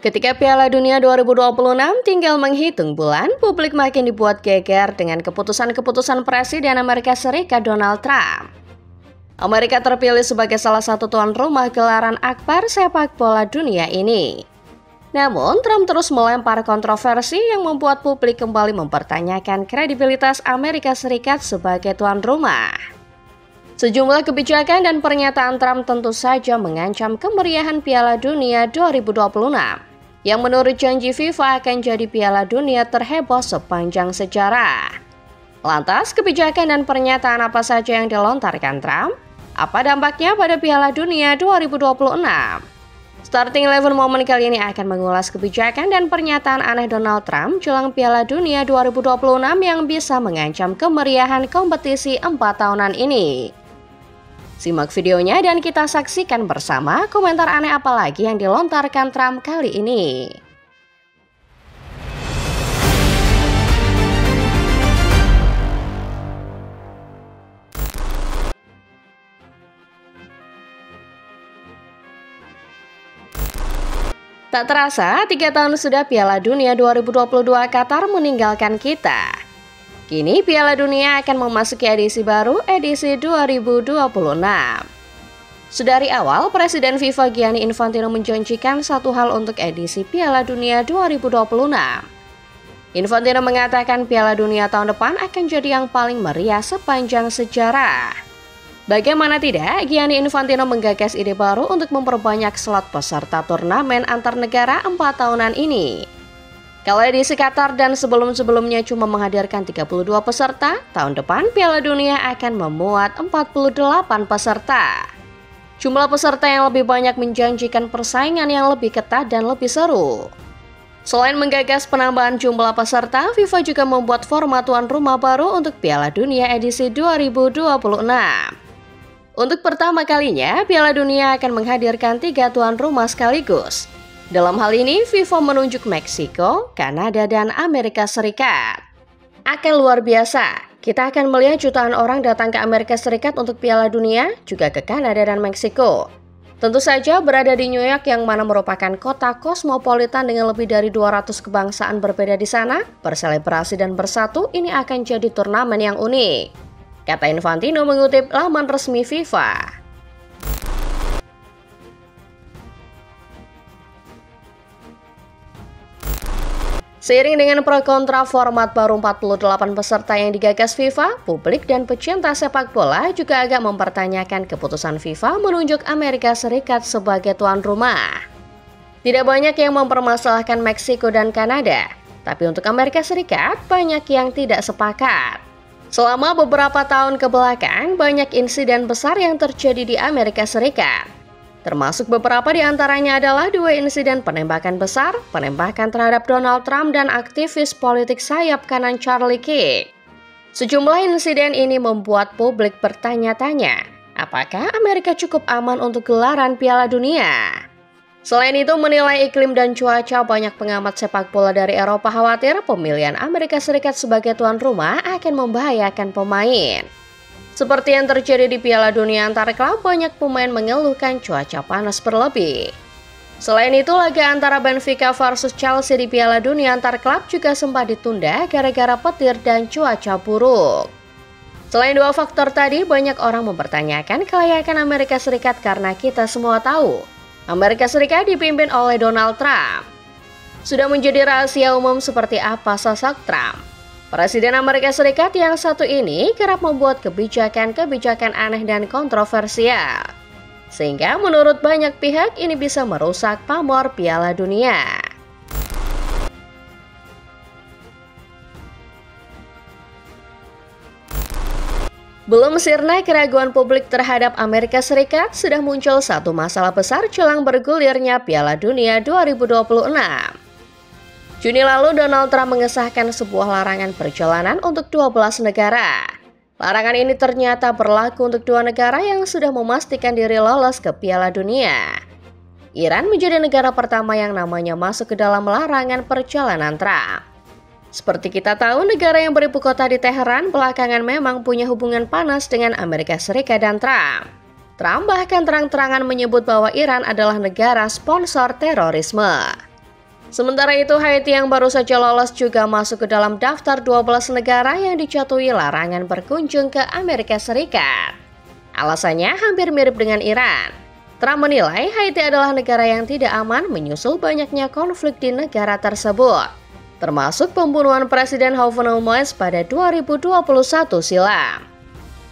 Ketika Piala Dunia 2026 tinggal menghitung bulan, publik makin dibuat geger dengan keputusan-keputusan Presiden Amerika Serikat Donald Trump. Amerika terpilih sebagai salah satu tuan rumah gelaran akbar sepak bola dunia ini. Namun, Trump terus melempar kontroversi yang membuat publik kembali mempertanyakan kredibilitas Amerika Serikat sebagai tuan rumah. Sejumlah kebijakan dan pernyataan Trump tentu saja mengancam kemeriahan Piala Dunia 2026. Yang menurut janji FIFA akan jadi Piala Dunia terheboh sepanjang sejarah. Lantas, kebijakan dan pernyataan apa saja yang dilontarkan Trump? Apa dampaknya pada Piala Dunia 2026? Starting 11 Moment kali ini akan mengulas kebijakan dan pernyataan aneh Donald Trump jelang Piala Dunia 2026 yang bisa mengancam kemeriahan kompetisi 4 tahunan ini. Simak videonya dan kita saksikan bersama komentar aneh apa lagi yang dilontarkan Trump kali ini. Tak terasa, 3 tahun sudah Piala Dunia 2022 Qatar meninggalkan kita. Kini Piala Dunia akan memasuki edisi baru, edisi 2026. Sedari awal, Presiden FIFA Gianni Infantino menjanjikan satu hal untuk edisi Piala Dunia 2026. Infantino mengatakan Piala Dunia tahun depan akan jadi yang paling meriah sepanjang sejarah. Bagaimana tidak, Gianni Infantino menggagas ide baru untuk memperbanyak slot peserta turnamen antar negara 4 tahunan ini. Kalau edisi Qatar dan sebelum-sebelumnya cuma menghadirkan 32 peserta, tahun depan Piala Dunia akan memuat 48 peserta. Jumlah peserta yang lebih banyak menjanjikan persaingan yang lebih ketat dan lebih seru. Selain menggagas penambahan jumlah peserta, FIFA juga membuat format tuan rumah baru untuk Piala Dunia edisi 2026. Untuk pertama kalinya, Piala Dunia akan menghadirkan 3 tuan rumah sekaligus. Dalam hal ini, FIFA menunjuk Meksiko, Kanada, dan Amerika Serikat. Akan luar biasa, kita akan melihat jutaan orang datang ke Amerika Serikat untuk Piala Dunia, juga ke Kanada dan Meksiko. Tentu saja berada di New York yang mana merupakan kota kosmopolitan dengan lebih dari 200 kebangsaan berbeda di sana, berselebrasi dan bersatu, ini akan jadi turnamen yang unik. Kata Infantino mengutip laman resmi FIFA. Seiring dengan pro kontra format baru 48 peserta yang digagas FIFA, publik dan pecinta sepak bola juga agak mempertanyakan keputusan FIFA menunjuk Amerika Serikat sebagai tuan rumah. Tidak banyak yang mempermasalahkan Meksiko dan Kanada, tapi untuk Amerika Serikat banyak yang tidak sepakat. Selama beberapa tahun kebelakang, banyak insiden besar yang terjadi di Amerika Serikat. Termasuk beberapa di antaranya adalah 2 insiden penembakan besar, penembakan terhadap Donald Trump dan aktivis politik sayap kanan Charlie Kirk. Sejumlah insiden ini membuat publik bertanya-tanya, apakah Amerika cukup aman untuk gelaran Piala Dunia? Selain itu, menilai iklim dan cuaca, banyak pengamat sepak bola dari Eropa khawatir pemilihan Amerika Serikat sebagai tuan rumah akan membahayakan pemain. Seperti yang terjadi di Piala Dunia antar klub, banyak pemain mengeluhkan cuaca panas berlebih. Selain itu, laga antara Benfica versus Chelsea di Piala Dunia antar klub juga sempat ditunda gara-gara petir dan cuaca buruk. Selain 2 faktor tadi, banyak orang mempertanyakan kelayakan Amerika Serikat karena kita semua tahu Amerika Serikat dipimpin oleh Donald Trump. Sudah menjadi rahasia umum seperti apa sosok Trump. Presiden Amerika Serikat yang satu ini kerap membuat kebijakan-kebijakan aneh dan kontroversial. Sehingga menurut banyak pihak ini bisa merusak pamor Piala Dunia. Belum sirna keraguan publik terhadap Amerika Serikat, sudah muncul satu masalah besar jelang bergulirnya Piala Dunia 2026. Juni lalu, Donald Trump mengesahkan sebuah larangan perjalanan untuk 12 negara. Larangan ini ternyata berlaku untuk 2 negara yang sudah memastikan diri lolos ke Piala Dunia. Iran menjadi negara pertama yang namanya masuk ke dalam larangan perjalanan Trump. Seperti kita tahu, negara yang beribu kota di Teheran belakangan memang punya hubungan panas dengan Amerika Serikat dan Trump. Trump bahkan terang-terangan menyebut bahwa Iran adalah negara sponsor terorisme. Sementara itu, Haiti yang baru saja lolos juga masuk ke dalam daftar 12 negara yang dijatuhi larangan berkunjung ke Amerika Serikat. Alasannya hampir mirip dengan Iran. Trump menilai Haiti adalah negara yang tidak aman menyusul banyaknya konflik di negara tersebut, termasuk pembunuhan Presiden Jovenel Moïse pada 2021 silam.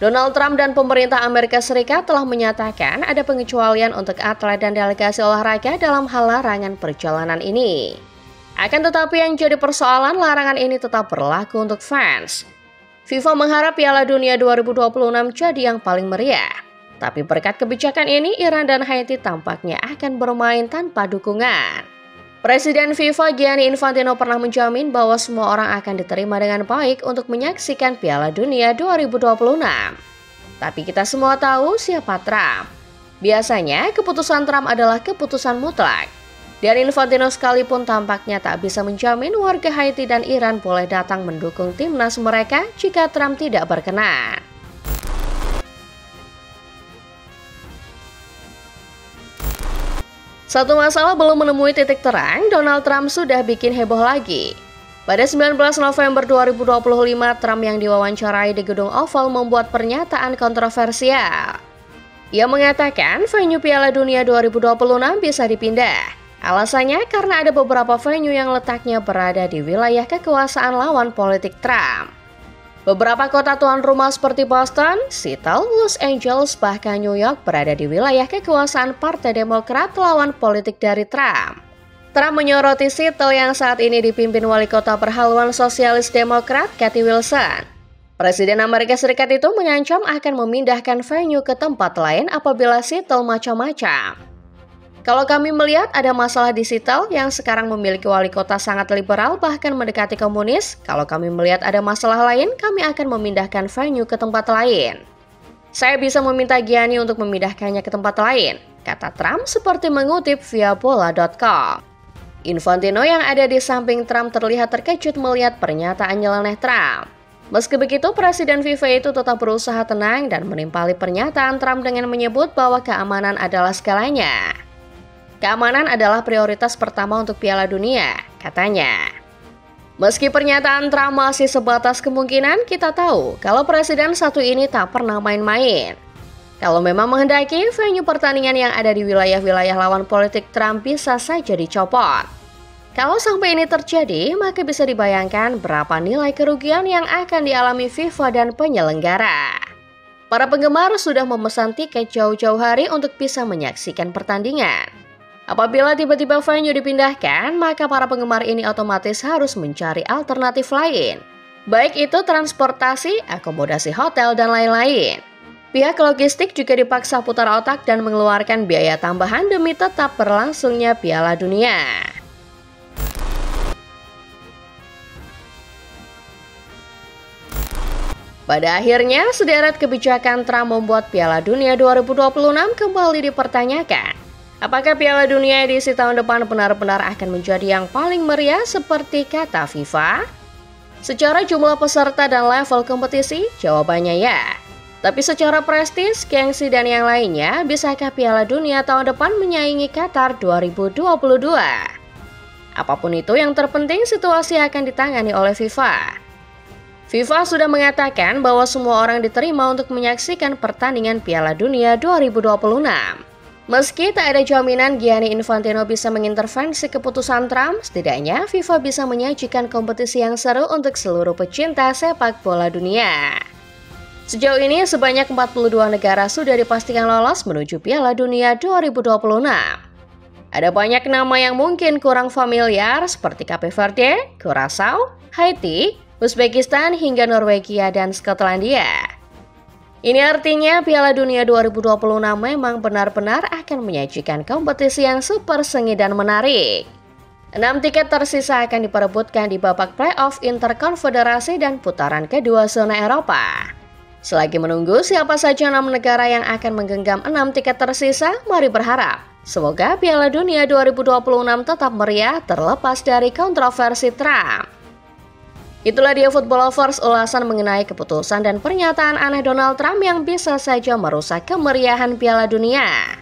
Donald Trump dan pemerintah Amerika Serikat telah menyatakan ada pengecualian untuk atlet dan delegasi olahraga dalam hal larangan perjalanan ini. Akan tetapi yang jadi persoalan, larangan ini tetap berlaku untuk fans. FIFA mengharap Piala Dunia 2026 jadi yang paling meriah. Tapi berkat kebijakan ini, Iran dan Haiti tampaknya akan bermain tanpa dukungan. Presiden FIFA Gianni Infantino pernah menjamin bahwa semua orang akan diterima dengan baik untuk menyaksikan Piala Dunia 2026. Tapi kita semua tahu siapa Trump. Biasanya keputusan Trump adalah keputusan mutlak. Dan Infantino sekalipun tampaknya tak bisa menjamin warga Haiti dan Iran boleh datang mendukung timnas mereka jika Trump tidak berkenan. Satu masalah belum menemui titik terang, Donald Trump sudah bikin heboh lagi. Pada 19 November 2025, Trump yang diwawancarai di Gedung Oval membuat pernyataan kontroversial. Ia mengatakan venue Piala Dunia 2026 bisa dipindah. Alasannya karena ada beberapa venue yang letaknya berada di wilayah kekuasaan lawan politik Trump. Beberapa kota tuan rumah seperti Boston, Seattle, Los Angeles, bahkan New York berada di wilayah kekuasaan Partai Demokrat lawan politik dari Trump. Trump menyoroti Seattle yang saat ini dipimpin wali kota berhaluan sosialis Demokrat, Kathy Wilson. Presiden Amerika Serikat itu mengancam akan memindahkan venue ke tempat lain apabila Seattle macam-macam. Kalau kami melihat ada masalah di Seattle yang sekarang memiliki wali kota sangat liberal bahkan mendekati komunis, kalau kami melihat ada masalah lain, kami akan memindahkan venue ke tempat lain. Saya bisa meminta Gianni untuk memindahkannya ke tempat lain, kata Trump seperti mengutip via bola.com. Infantino yang ada di samping Trump terlihat terkejut melihat pernyataan nyeleneh Trump. Meski begitu, Presiden FIFA itu tetap berusaha tenang dan menimpali pernyataan Trump dengan menyebut bahwa keamanan adalah segalanya. Keamanan adalah prioritas pertama untuk Piala Dunia, katanya. Meski pernyataan Trump masih sebatas kemungkinan, kita tahu kalau presiden satu ini tak pernah main-main. Kalau memang menghendaki, venue pertandingan yang ada di wilayah-wilayah lawan politik Trump bisa saja dicopot. Kalau sampai ini terjadi, maka bisa dibayangkan berapa nilai kerugian yang akan dialami FIFA dan penyelenggara. Para penggemar sudah memesan tiket jauh-jauh hari untuk bisa menyaksikan pertandingan. Apabila tiba-tiba venue dipindahkan, maka para penggemar ini otomatis harus mencari alternatif lain. Baik itu transportasi, akomodasi hotel, dan lain-lain. Pihak logistik juga dipaksa putar otak dan mengeluarkan biaya tambahan demi tetap berlangsungnya Piala Dunia. Pada akhirnya, sederet kebijakan Trump membuat Piala Dunia 2026 kembali dipertanyakan. Apakah Piala Dunia edisi tahun depan benar-benar akan menjadi yang paling meriah seperti kata FIFA? Secara jumlah peserta dan level kompetisi, jawabannya ya. Tapi secara prestis, gengsi dan yang lainnya, bisakah Piala Dunia tahun depan menyaingi Qatar 2022? Apapun itu, yang terpenting situasi akan ditangani oleh FIFA. FIFA sudah mengatakan bahwa semua orang diterima untuk menyaksikan pertandingan Piala Dunia 2026. Meski tak ada jaminan Gianni Infantino bisa mengintervensi keputusan Trump, setidaknya FIFA bisa menyajikan kompetisi yang seru untuk seluruh pecinta sepak bola dunia. Sejauh ini sebanyak 42 negara sudah dipastikan lolos menuju Piala Dunia 2026. Ada banyak nama yang mungkin kurang familiar seperti Cape Verde, Curaçao, Haiti, Uzbekistan hingga Norwegia dan Skotlandia. Ini artinya Piala Dunia 2026 memang benar-benar akan menyajikan kompetisi yang super sengit dan menarik. 6 tiket tersisa akan diperebutkan di babak playoff interkonfederasi dan putaran kedua zona Eropa. Selagi menunggu siapa saja 6 negara yang akan menggenggam 6 tiket tersisa, mari berharap semoga Piala Dunia 2026 tetap meriah terlepas dari kontroversi Trump. Itulah dia Football Lovers, ulasan mengenai keputusan dan pernyataan aneh Donald Trump yang bisa saja merusak kemeriahan Piala Dunia.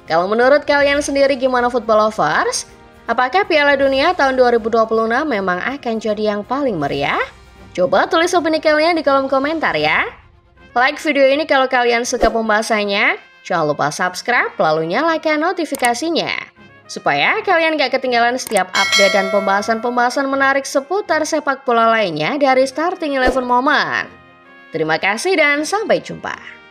Kalau menurut kalian sendiri gimana Football Lovers? Apakah Piala Dunia tahun 2026 memang akan jadi yang paling meriah? Coba tulis opini kalian di kolom komentar ya. Like video ini kalau kalian suka pembahasannya. Jangan lupa subscribe lalu nyalakan notifikasinya. Supaya kalian gak ketinggalan setiap update dan pembahasan-pembahasan menarik seputar sepak bola lainnya dari Starting Eleven Moment. Terima kasih dan sampai jumpa.